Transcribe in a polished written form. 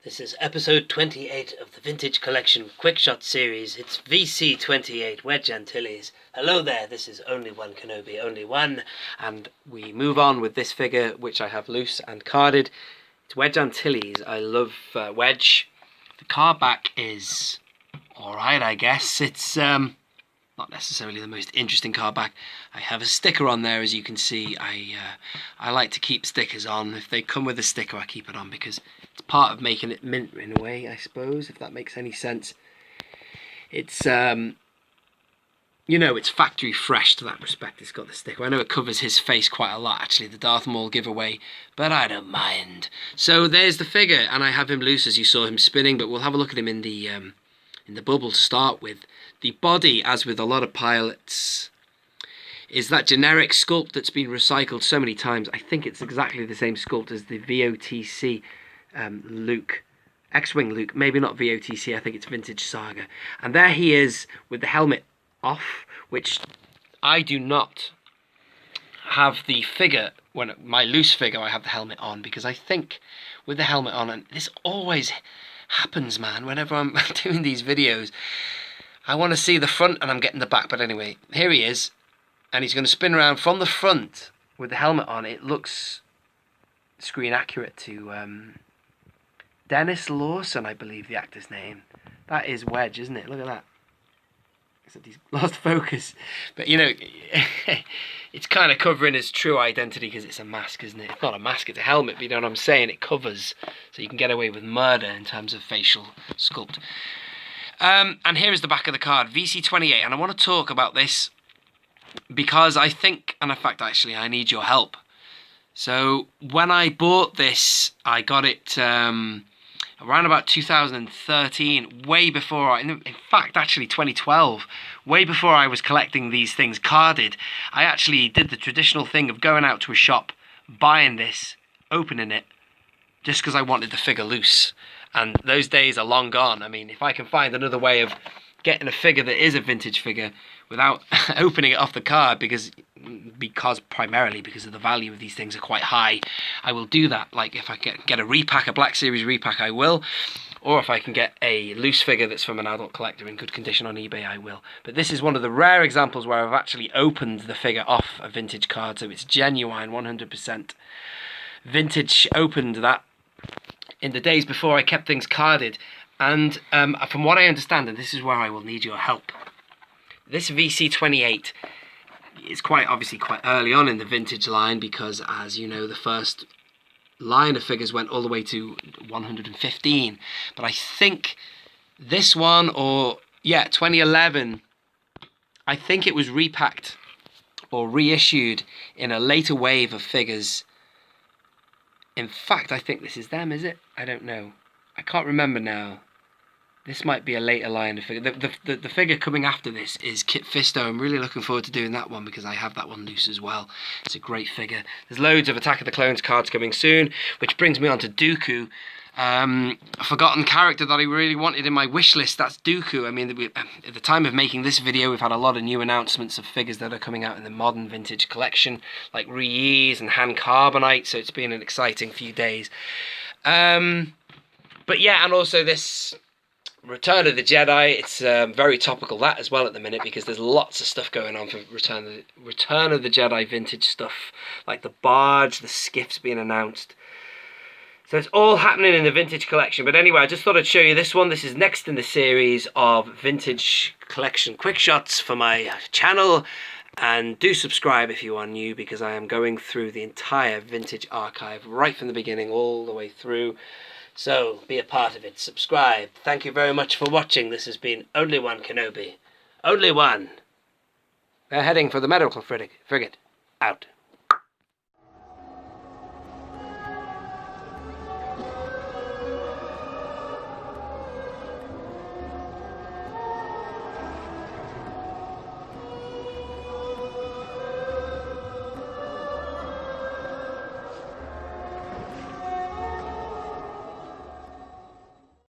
This is episode 28 of the Vintage Collection Quick Shot series. It's VC28 Wedge Antilles. Hello there, this is only one Kenobi, only one. And we move on with this figure, which I have loose and carded. It's Wedge Antilles. I love Wedge. The card back is alright, I guess. It's not necessarily the most interesting card back. I have a sticker on there, as you can see. I like to keep stickers on. If they come with a sticker, I keep it on because it's part of making it mint in a way, I suppose, if that makes any sense. It's you know, it's factory fresh to that respect. It's got the sticker. I know it covers his face quite a lot, actually, the Darth Maul giveaway, but I don't mind. So there's the figure, and I have him loose as you saw him spinning, but we'll have a look at him in the bubble to start with. The body, as with a lot of pilots, is that generic sculpt that's been recycled so many times. I think it's exactly the same sculpt as the VOTC Luke, X-Wing Luke, maybe not VOTC, I think it's Vintage Saga. And there he is with the helmet off, which I do not have the figure. When my loose figure, I have the helmet on, because I think with the helmet on, and this always happens, man, whenever I'm doing these videos, I want to see the front and I'm getting the back. But anyway, here he is, and he's going to spin around from the front with the helmet on. It looks screen accurate to Dennis Lawson, I believe the actor's name. That is Wedge, isn't it? Look at that. Except he's lost focus. But you know, it's kind of covering his true identity because it's a mask, isn't it? It's not a mask, it's a helmet, but you know what I'm saying? It covers, so you can get away with murder in terms of facial sculpt. And here is the back of the card, VC28, and I want to talk about this because I think, and in fact actually I need your help. So when I bought this, I got it around about 2013, way before, in fact actually 2012, way before I was collecting these things carded. I actually did the traditional thing of going out to a shop, buying this, opening it, just because I wanted the figure loose. And those days are long gone. I mean, if I can find another way of getting a figure that is a vintage figure without opening it off the card, because primarily because of the value of these things are quite high, I will do that. Like if I get a repack, a Black Series repack, I will. Or if I can get a loose figure that's from an adult collector in good condition on eBay, I will. But this is one of the rare examples where I've actually opened the figure off a vintage card, so it's genuine, 100% vintage. Opened that in the days before I kept things carded. And from what I understand, and this is where I will need your help, this VC28 is obviously quite early on in the vintage line, because, as you know, the first line of figures went all the way to 115. But I think this one, or yeah, 2011, I think it was repacked or reissued in a later wave of figures. In fact, I think this is them, is it? I don't know. I can't remember now. This might be a later line of figure. The figure coming after this is Kit Fisto. I'm really looking forward to doing that one because I have that one loose as well. It's a great figure. There's loads of Attack of the Clones cards coming soon, which brings me on to Dooku. A forgotten character that I really wanted in my wish list. That's Dooku. I mean, at the time of making this video, we've had a lot of new announcements of figures that are coming out in the modern vintage collection, like Rees and Han Carbonite, so it's been an exciting few days. But yeah, and also this Return of the Jedi, it's very topical that as well at the minute, because there's lots of stuff going on for Return of the Jedi vintage stuff, like the barge, the skiffs being announced. So it's all happening in the vintage collection. But anyway, I just thought I'd show you this one. This is next in the series of vintage collection quick shots for my channel. And do subscribe if you are new, because I am going through the entire vintage archive right from the beginning all the way through. So be a part of it. Subscribe. Thank you very much for watching. This has been Only One Kenobi. Only one. They're heading for the medical frigate. Out.